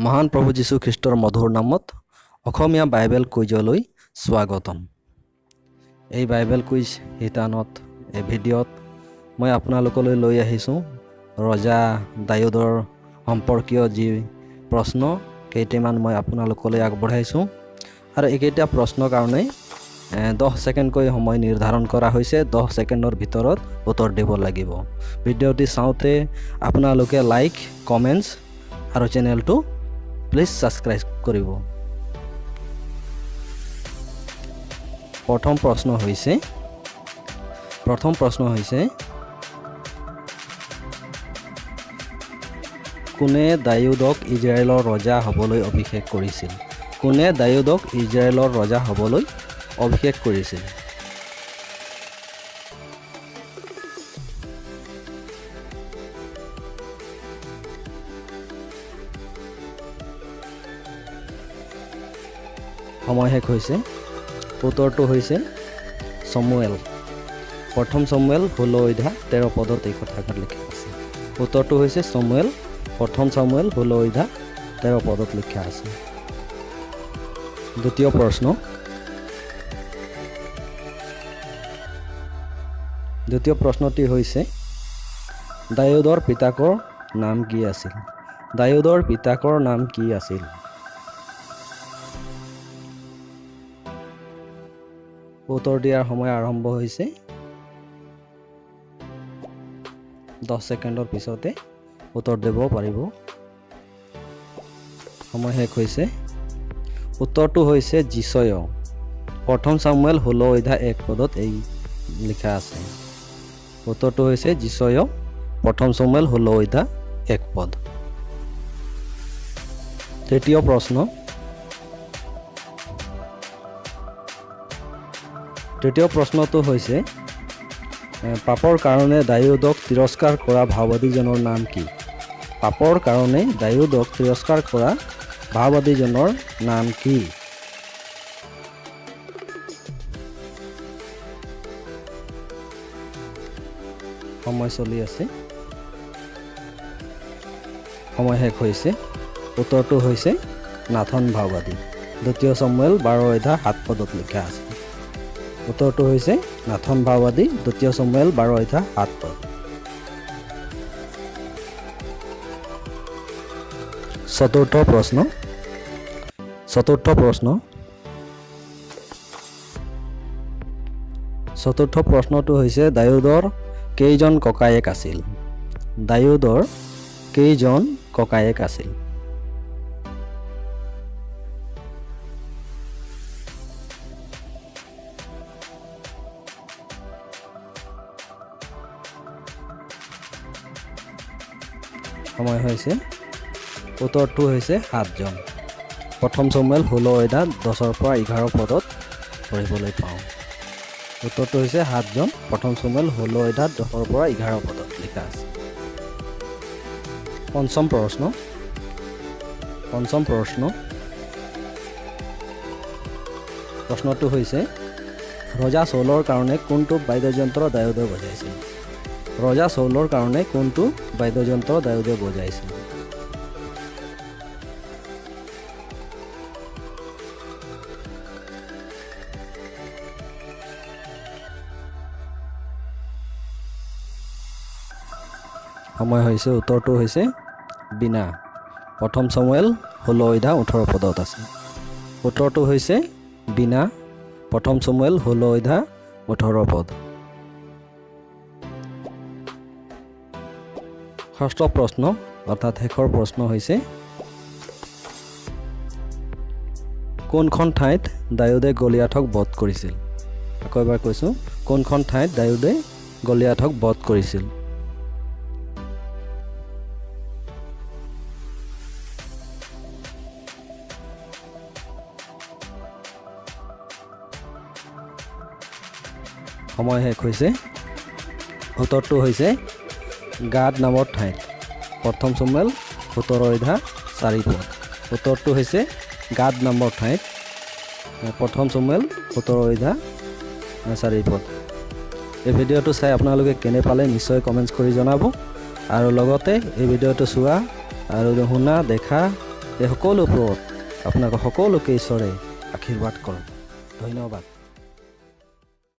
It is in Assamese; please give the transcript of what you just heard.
মহান প্ৰভু যীশু খ্ৰীষ্টৰ মধুৰ নামত অসমীয়া বাইবেল কুইজলৈ স্বাগতম। এই বাইবেল কুইজ শিতানত এই ভিডিঅ'ত মই আপোনালোকলৈ লৈ আহিছোঁ ৰজা দাউদৰ সম্পৰ্কীয় যি প্ৰশ্ন কেইটামান মই আপোনালোকলৈ আগবঢ়াইছোঁ আৰু এইকেইটা প্ৰশ্নৰ কাৰণে 10 ছেকেণ্ডকৈ সময় নিৰ্ধাৰণ কৰা হৈছে। 10 ছেকেণ্ডৰ ভিতৰত উত্তৰ দিব লাগিব। ভিডিঅ'টি চাওঁতে আপোনালোকে লাইক, কমেণ্টছ আৰু চেনেলটো প্লিজ সাবস্ক্ৰাইব কৰিব। প্ৰথম প্ৰশ্ন হৈছে কোনে দাউদক ইজৰাইলৰ ৰজা হ'বলৈ অভিষেক কৰিছিল? কোনে দাউদক ইজৰাইলৰ ৰজা হ'বলৈ অভিষেক কৰিছিল? সময় শেষ হৈছে। উত্তৰটো হৈছে সমুৱেল। প্ৰথম সমুৱেল 16 অধ্যায় 13 পদত এই কথাষাৰ লিখা আছে। উত্তৰটো হৈছে সমুৱেল, প্ৰথম সমুৱেল 16 অধ্যায় 13 পদত লিখা আছে। দ্বিতীয় প্ৰশ্নটি হৈছে দাউদৰ পিতাকৰ নাম কি আছিল? দাউদৰ পিতাকৰ নাম কি আছিল? উত্তৰ দিয়াৰ সময় আৰম্ভ হৈছে। 10 ছেকেণ্ডৰ পিছতে উত্তৰ দিব পাৰিব। সময় শেষ হৈছে। উত্তৰটো হৈছে যিছয়। প্ৰথম সমুৱেল 16 অধ্যায় 1 পদত এই লিখা আছে। উত্তৰটো হৈছে যিছয়, প্ৰথম সমুৱেল 16 অধ্যায় 1 পদ। তৃতীয় প্ৰশ্নটো হৈছে পাপৰ কাৰণে দাউদক তিৰস্কাৰ কৰা ভাওবাদীজনৰ নাম কি? পাপৰ কাৰণে দাউদক তিৰস্কাৰ কৰা ভাওবাদীজনৰ নাম কি? সময় চলি আছে। সময় শেষ হৈছে। উত্তৰটো হৈছে নাথন ভাওবাদী। 2 সমুৱেল 12 অধ্যায় 7 পদত লিখা আছে। উত্তৰটো হৈছে নাথন ভাওবাদী, 2 সমুৱেল 12 অধ্যায় 7 পদ। চতুৰ্থ প্ৰশ্নটো হৈছে দাউদৰ কেইজন ককায়েক আছিল? দাউদৰ কেইজন ককায়েক আছিল? সময় হৈছে। উত্তৰটো হৈছে 7 জন। প্ৰথম সমুৱেল 16 অধ্যায় 10 পৰা 11 পদত পঢ়িবলৈ পাওঁ। উত্তৰটো হৈছে 7 জন। প্ৰথম সমুৱেল 16 অধ্যায় 10 পৰা 11 পদত লিখা আছে। পঞ্চম প্ৰশ্নটো হৈছে ৰজা চৌলৰ কাৰণে কোনটো বাদ্যযন্ত্ৰ দাউদে বজাইছিল? ৰজা চৌলৰ কাৰণে কোনটো বাদ্যযন্ত্ৰ দাউদে বজাইছিল? সময় হৈছে। উত্তৰটো হৈছে বীণা। প্ৰথম সমুৱেল 16 অধ্যায় 18 পদত আছে। উত্তৰটো হৈছে বীণা, প্ৰথম সমুৱেল 16 অধ্যায় 18 পদ। ষষ্ঠ প্ৰশ্ন অৰ্থাৎ শেষৰ প্ৰশ্ন হৈছে কোনখন ঠাইত দাউদে গলিয়াথক বধ কৰিছিল? আকৌ এবাৰ কৈছোঁ, কোনখন ঠাইত দাউদে গলিয়াথক বধ কৰিছিল? সময় শেষ হৈছে। উত্তৰটো হৈছে গাদ নামৰ ঠাইত। প্ৰথম সমুৱেল 17 অধ্যায় 4 পদ। উত্তৰটো হৈছে গাদ নামৰ ঠাইত। প্ৰথম সমুৱেল 17 অধ্যায় 4 পদ। এই ভিডিঅ'টো চাই আপোনালোকে কেনে পালে নিশ্চয় কমেণ্টছ কৰি জনাব আৰু লগতে এই ভিডিঅ'টো চোৱা আৰু শুনা দেখা এই সকলোৰ ওপৰত আপোনালোকক সকলোকে ঈশ্বৰে আশীৰ্বাদ কৰক। ধন্যবাদ।